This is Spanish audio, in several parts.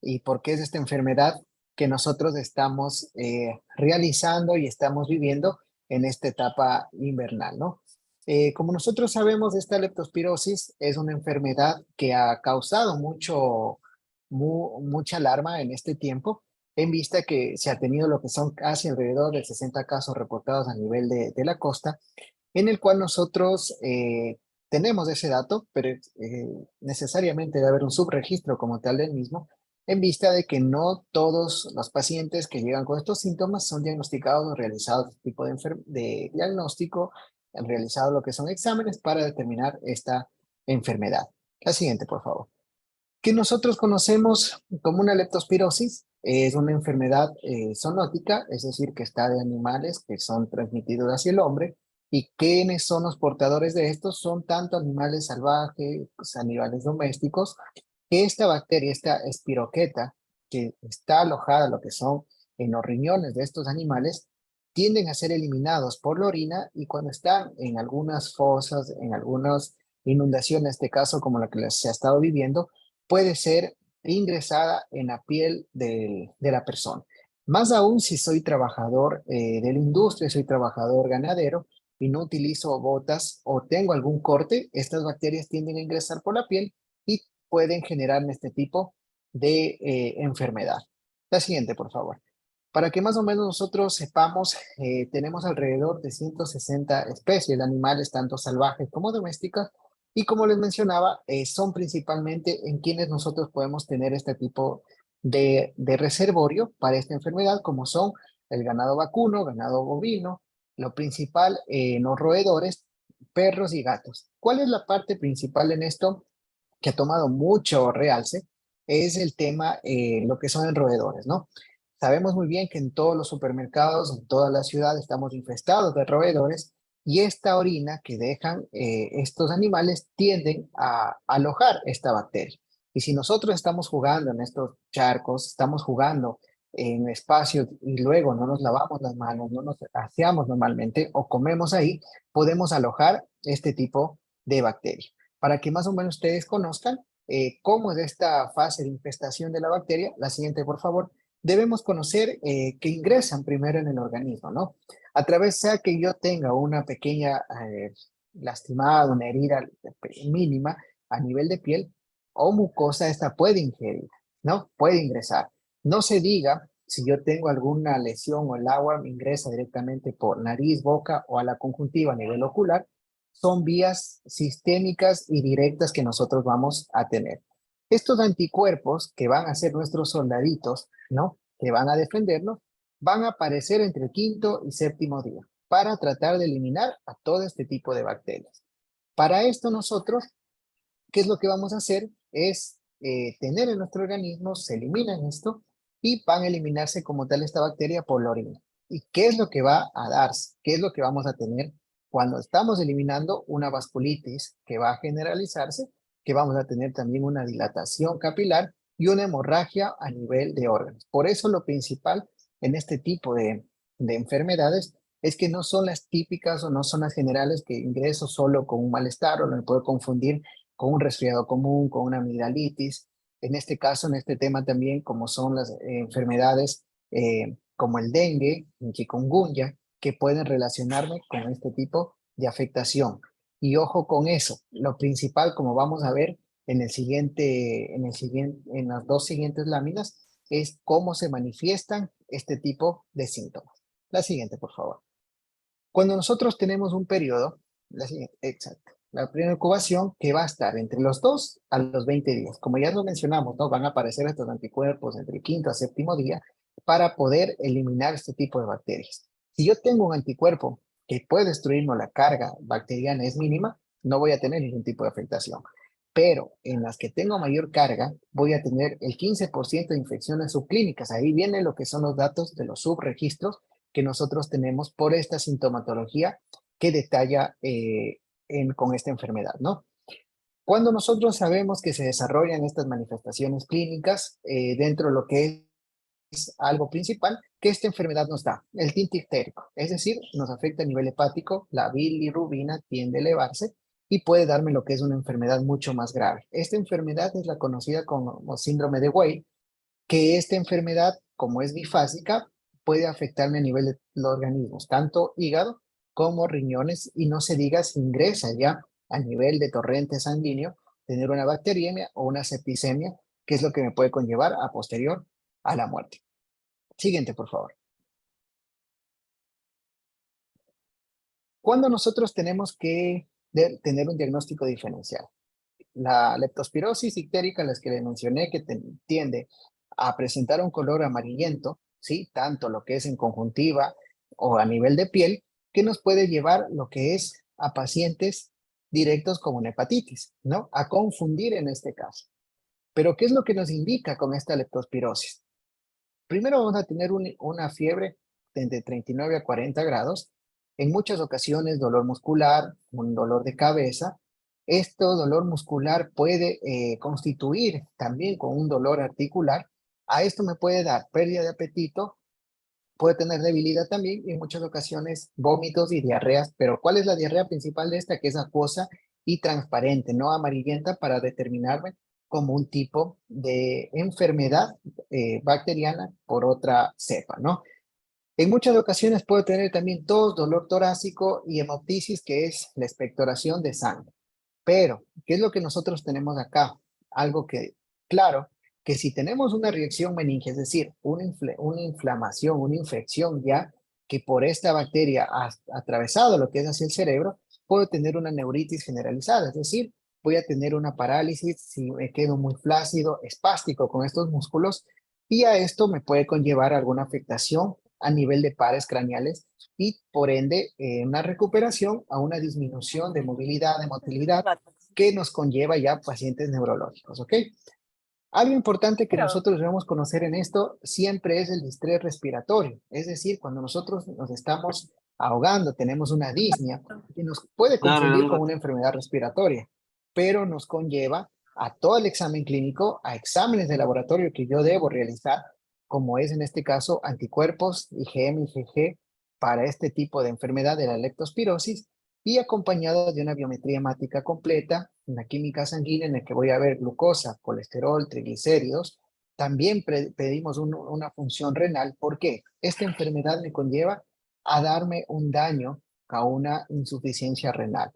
y por qué es esta enfermedad que nosotros estamos realizando y estamos viviendo en esta etapa invernal, ¿no? Como nosotros sabemos, esta leptospirosis es una enfermedad que ha causado mucha alarma en este tiempo, en vista que se ha tenido lo que son casi alrededor de 60 casos reportados a nivel de la costa, en el cual nosotros tenemos ese dato, pero necesariamente debe haber un subregistro como tal del mismo, en vista de que no todos los pacientes que llegan con estos síntomas son diagnosticados o realizados este tipo de diagnóstico, han realizado lo que son exámenes para determinar esta enfermedad. La siguiente, por favor. Que nosotros conocemos como una leptospirosis es una enfermedad zoonótica, es decir, que está de animales que son transmitidos hacia el hombre. ¿Y quiénes son los portadores de estos? Son tanto animales salvajes, pues, animales domésticos, que esta bacteria, esta espiroqueta, que está alojada lo que son en los riñones de estos animales, tienden a ser eliminados por la orina y cuando están en algunas fosas, en algunas inundaciones, en este caso como la que se ha estado viviendo, puede ser ingresada en la piel de la persona. Más aún si soy trabajador de la industria, soy trabajador ganadero y no utilizo botas o tengo algún corte, estas bacterias tienden a ingresar por la piel y pueden generar este tipo de enfermedad. La siguiente, por favor. Para que más o menos nosotros sepamos, tenemos alrededor de 160 especies de animales, tanto salvajes como domésticas, y como les mencionaba, son principalmente en quienes nosotros podemos tener este tipo de reservorio para esta enfermedad, como son el ganado vacuno, ganado bovino, lo principal en los roedores, perros y gatos. ¿Cuál es la parte principal en esto que ha tomado mucho realce? Es el tema, lo que son en roedores, ¿no? Sabemos muy bien que en todos los supermercados, en toda la ciudad, estamos infestados de roedores y esta orina que dejan estos animales tienden a alojar esta bacteria. Y si nosotros estamos jugando en estos charcos, estamos jugando en espacios y luego no nos lavamos las manos, no nos aseamos normalmente o comemos ahí, podemos alojar este tipo de bacteria. Para que más o menos ustedes conozcan cómo es esta fase de infestación de la bacteria, la siguiente, por favor, debemos conocer que ingresan primero en el organismo, ¿no? A través sea que yo tenga una pequeña lastimada, una herida mínima a nivel de piel o mucosa, esta puede ingerir, ¿no? Puede ingresar. No se diga si yo tengo alguna lesión o el agua me ingresa directamente por nariz, boca o a la conjuntiva a nivel ocular, son vías sistémicas y directas que nosotros vamos a tener. Estos anticuerpos que van a ser nuestros soldaditos, ¿no? Que van a defendernos, van a aparecer entre el quinto y séptimo día para tratar de eliminar a todo este tipo de bacterias. Para esto nosotros, ¿qué es lo que vamos a hacer? Es tener en nuestro organismo, se eliminan esto y van a eliminarse como tal esta bacteria por la orina. ¿Y qué es lo que va a darse? ¿Qué es lo que vamos a tener cuando estamos eliminando una vasculitis que va a generalizarse? Que vamos a tener también una dilatación capilar y una hemorragia a nivel de órganos. Por eso lo principal en este tipo de enfermedades es que no son las típicas o no son las generales que ingreso solo con un malestar o me puedo confundir con un resfriado común, con una amigdalitis. En este caso, en este tema también, como son las enfermedades como el dengue, el chikungunya, que pueden relacionarme con este tipo de afectación. Y ojo con eso, lo principal, como vamos a ver en las dos siguientes láminas, es cómo se manifiestan este tipo de síntomas. La siguiente, por favor. Cuando nosotros tenemos un periodo, la siguiente, exacto, la primera incubación que va a estar entre los 2 a los 20 días. Como ya lo mencionamos, ¿no? Van a aparecer estos anticuerpos entre el quinto a séptimo día para poder eliminar este tipo de bacterias. Si yo tengo un anticuerpo que puede destruirme la carga bacteriana es mínima, no voy a tener ningún tipo de afectación. Pero en las que tengo mayor carga, voy a tener el 15% de infecciones subclínicas. Ahí vienen lo que son los datos de los subregistros que nosotros tenemos por esta sintomatología que detalla con esta enfermedad, ¿no? Cuando nosotros sabemos que se desarrollan estas manifestaciones clínicas dentro de lo que es algo principal, que esta enfermedad nos da, el tinte ictérico, es decir, nos afecta a nivel hepático, la bilirrubina tiende a elevarse y puede darme lo que es una enfermedad mucho más grave. Esta enfermedad es la conocida como síndrome de Weil, que esta enfermedad, como es bifásica, puede afectarme a nivel de los organismos, tanto hígado como riñones, y no se diga si ingresa ya a nivel de torrente sanguíneo, tener una bacteriemia o una septicemia, que es lo que me puede conllevar a posterior a la muerte. Siguiente, por favor. ¿Cuándo nosotros tenemos que tener un diagnóstico diferencial? La leptospirosis ictérica, las que le mencioné, que tiende a presentar un color amarillento, ¿sí? Tanto lo que es en conjuntiva o a nivel de piel, que nos puede llevar lo que es a pacientes directos como una hepatitis, ¿no? A confundir en este caso. Pero, ¿qué es lo que nos indica con esta leptospirosis? Primero vamos a tener una fiebre de entre 39 a 40 grados, en muchas ocasiones dolor muscular, un dolor de cabeza. Este dolor muscular puede constituir también con un dolor articular. A esto me puede dar pérdida de apetito, puede tener debilidad también y en muchas ocasiones vómitos y diarreas. Pero ¿cuál es la diarrea principal de esta? Que es acuosa y transparente, no amarillenta, para determinarme como un tipo de enfermedad bacteriana por otra cepa, ¿no? En muchas ocasiones puedo tener también tos, dolor torácico y hemoptisis, que es la expectoración de sangre. Pero, ¿qué es lo que nosotros tenemos acá? Algo que, claro, que si tenemos una reacción meningia, es decir, una inflamación, una infección ya, que por esta bacteria ha atravesado lo que es hacia el cerebro, puedo tener una neuritis generalizada, es decir, voy a tener una parálisis si me quedo muy flácido, espástico con estos músculos, y a esto me puede conllevar alguna afectación a nivel de pares craneales y por ende una recuperación a una disminución de movilidad, de motilidad, que nos conlleva ya pacientes neurológicos, ¿ok? Algo importante que nosotros debemos conocer en esto siempre es el distrés respiratorio, es decir, cuando nosotros nos estamos ahogando, tenemos una disnea, que nos puede Claro, en confundir un con rato. una enfermedad respiratoria, pero nos conlleva a todo el examen clínico, a exámenes de laboratorio que yo debo realizar, como es en este caso anticuerpos IgM, IgG, para este tipo de enfermedad de la leptospirosis, y acompañado de una biometría hemática completa, una química sanguínea en la que voy a ver glucosa, colesterol, triglicéridos. También pedimos una función renal. ¿Por qué? Esta enfermedad me conlleva a darme un daño a una insuficiencia renal.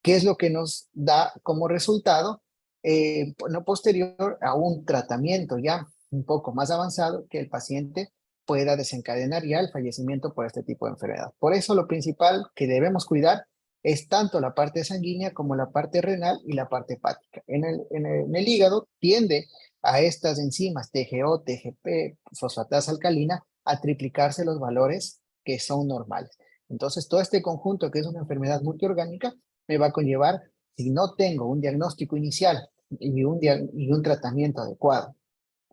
¿Qué es lo que nos da como resultado? No posterior a un tratamiento ya un poco más avanzado, que el paciente pueda desencadenar ya el fallecimiento por este tipo de enfermedad. Por eso lo principal que debemos cuidar es tanto la parte sanguínea como la parte renal y la parte hepática. En el hígado tiende a estas enzimas TGO, TGP, fosfatasa alcalina, a triplicarse los valores que son normales. Entonces, todo este conjunto, que es una enfermedad multiorgánica, me va a conllevar, si no tengo un diagnóstico inicial y un tratamiento adecuado,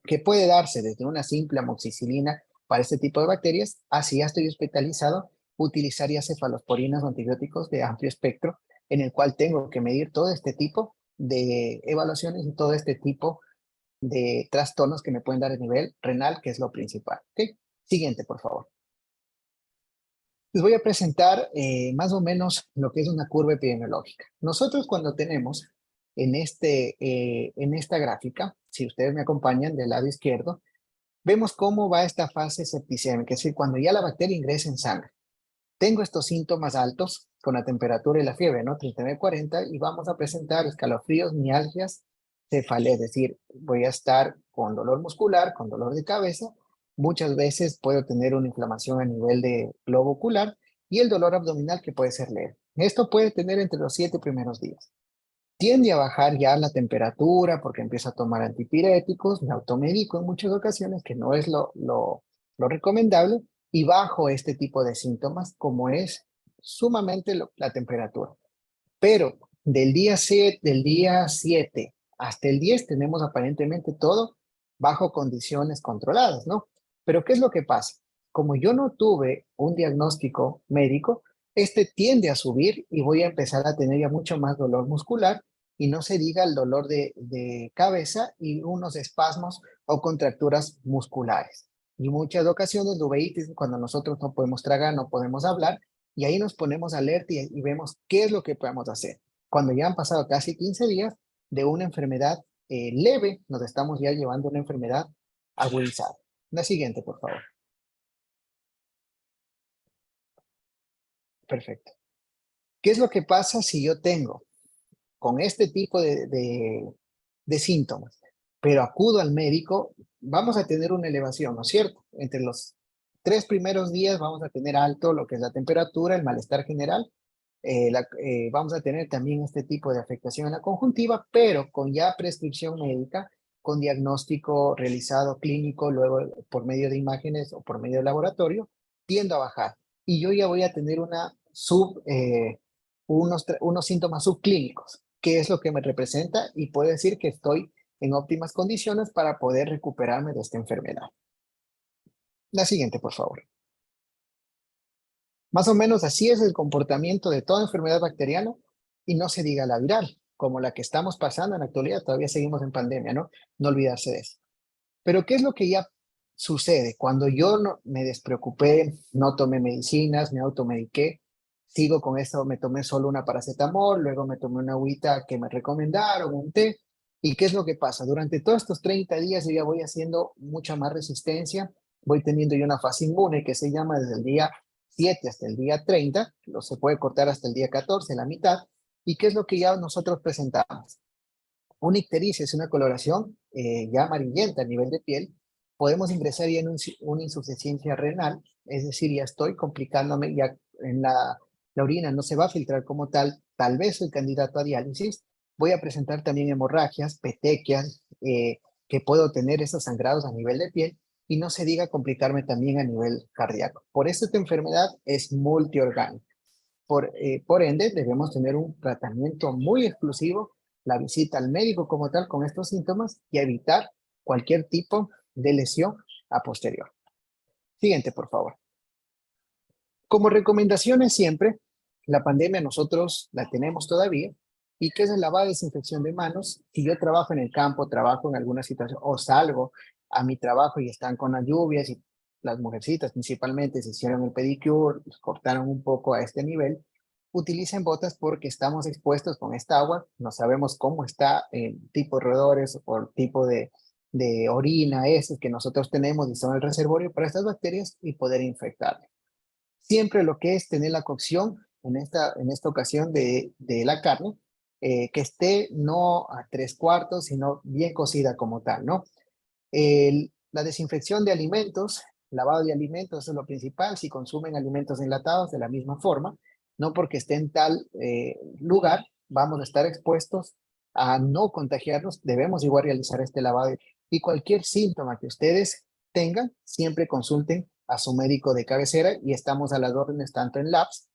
que puede darse desde una simple amoxicilina para este tipo de bacterias, así ya estoy hospitalizado, utilizaría cefalosporinas o antibióticos de amplio espectro, en el cual tengo que medir todo este tipo de evaluaciones y todo este tipo de trastornos que me pueden dar a nivel renal, que es lo principal. ¿Ok? Siguiente, por favor. Les voy a presentar más o menos lo que es una curva epidemiológica. Nosotros cuando tenemos en esta gráfica, si ustedes me acompañan del lado izquierdo, vemos cómo va esta fase septicémica, es decir, cuando ya la bacteria ingresa en sangre. Tengo estos síntomas altos con la temperatura y la fiebre, ¿no? 39-40, y vamos a presentar escalofríos, mialgias, cefalea, es decir, voy a estar con dolor muscular, con dolor de cabeza, muchas veces puedo tener una inflamación a nivel de globo ocular y el dolor abdominal que puede ser leve. Esto puede tener entre los 7 primeros días. Tiende a bajar ya la temperatura porque empiezo a tomar antipiréticos, me automedico en muchas ocasiones, que no es lo recomendable, y bajo este tipo de síntomas como es sumamente la temperatura. Pero del día 7 hasta el 10 tenemos aparentemente todo bajo condiciones controladas, ¿no? Pero ¿qué es lo que pasa? Como yo no tuve un diagnóstico médico, este tiende a subir y voy a empezar a tener ya mucho más dolor muscular, y no se diga el dolor de cabeza y unos espasmos o contracturas musculares. Y muchas ocasiones uveitis, cuando nosotros no podemos tragar, no podemos hablar, y ahí nos ponemos alerta y vemos qué es lo que podemos hacer. Cuando ya han pasado casi 15 días de una enfermedad leve, nos estamos ya llevando a una enfermedad agudizado. La siguiente, por favor. Perfecto. ¿Qué es lo que pasa si yo tengo con este tipo de síntomas, pero acudo al médico? Vamos a tener una elevación, ¿no es cierto? Entre los 3 primeros días vamos a tener alto lo que es la temperatura, el malestar general. Vamos a tener también este tipo de afectación en la conjuntiva, pero con ya prescripción médica, con diagnóstico realizado clínico, luego por medio de imágenes o por medio de laboratorio, tiendo a bajar. Y yo ya voy a tener unos síntomas subclínicos, que es lo que me representa y puedo decir que estoy en óptimas condiciones para poder recuperarme de esta enfermedad. La siguiente, por favor. Más o menos así es el comportamiento de toda enfermedad bacteriana y no se diga la viral, como la que estamos pasando en la actualidad, todavía seguimos en pandemia, ¿no? No olvidarse de eso. Pero ¿qué es lo que ya sucede? Cuando yo no, me despreocupé, no tomé medicinas, me automediqué, sigo con esto, me tomé solo una paracetamol, luego me tomé una agüita que me recomendaron, un té. ¿Y qué es lo que pasa? Durante todos estos 30 días yo ya voy haciendo mucha más resistencia, voy teniendo ya una fase inmune que se llama desde el día 7 hasta el día 30, lo se puede cortar hasta el día 14, la mitad. ¿Y qué es lo que ya nosotros presentamos? Una ictericia es una coloración ya amarillenta a nivel de piel. Podemos ingresar ya en una insuficiencia renal, es decir, ya estoy complicándome, ya en la orina no se va a filtrar como tal vez soy candidato a diálisis. Voy a presentar también hemorragias, petequias, que puedo tener esos sangrados a nivel de piel y no se diga complicarme también a nivel cardíaco. Por eso esta enfermedad es multiorgánica. Por ende, debemos tener un tratamiento muy exclusivo, la visita al médico como tal con estos síntomas y evitar cualquier tipo de lesión a posterior. Siguiente, por favor. Como recomendaciones siempre, la pandemia nosotros la tenemos todavía. ¿Y qué es el lavado y desinfección de manos? Si yo trabajo en el campo, trabajo en alguna situación o salgo a mi trabajo y están con las lluvias y las mujercitas principalmente se hicieron el pedicure, cortaron un poco a este nivel, utilicen botas porque estamos expuestos con esta agua, no sabemos cómo está el tipo de roedores o el tipo de orina ese que nosotros tenemos y son el reservorio para estas bacterias y poder infectarlas. Siempre lo que es tener la cocción en esta ocasión de la carne, que esté no a 3/4, sino bien cocida como tal, ¿no? La desinfección de alimentos, lavado de alimentos, eso es lo principal. Si consumen alimentos enlatados de la misma forma, no porque esté en tal lugar, vamos a estar expuestos a no contagiarnos, debemos igual realizar este lavado. Y cualquier síntoma que ustedes tengan, siempre consulten a su médico de cabecera y estamos a las órdenes tanto en labs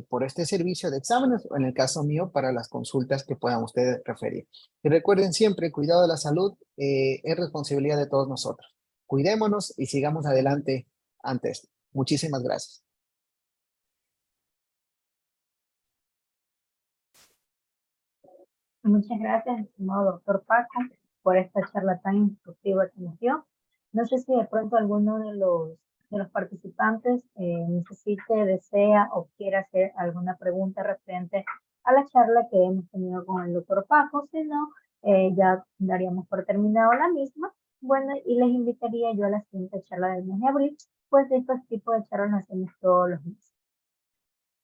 por este servicio de exámenes o en el caso mío para las consultas que puedan ustedes referir. Y recuerden siempre, cuidado de la salud es responsabilidad de todos nosotros. Cuidémonos y sigamos adelante ante esto. Muchísimas gracias. Muchas gracias, estimado doctor Paco, por esta charla tan instructiva que nos dio. No sé si de pronto alguno de los participantes necesite, desea o quiera hacer alguna pregunta referente a la charla que hemos tenido con el doctor Paco. Si no, ya daríamos por terminado la misma. Bueno, y les invitaría yo a la siguiente charla del mes de abril, pues de estos tipos de charlas las hacemos todos los meses.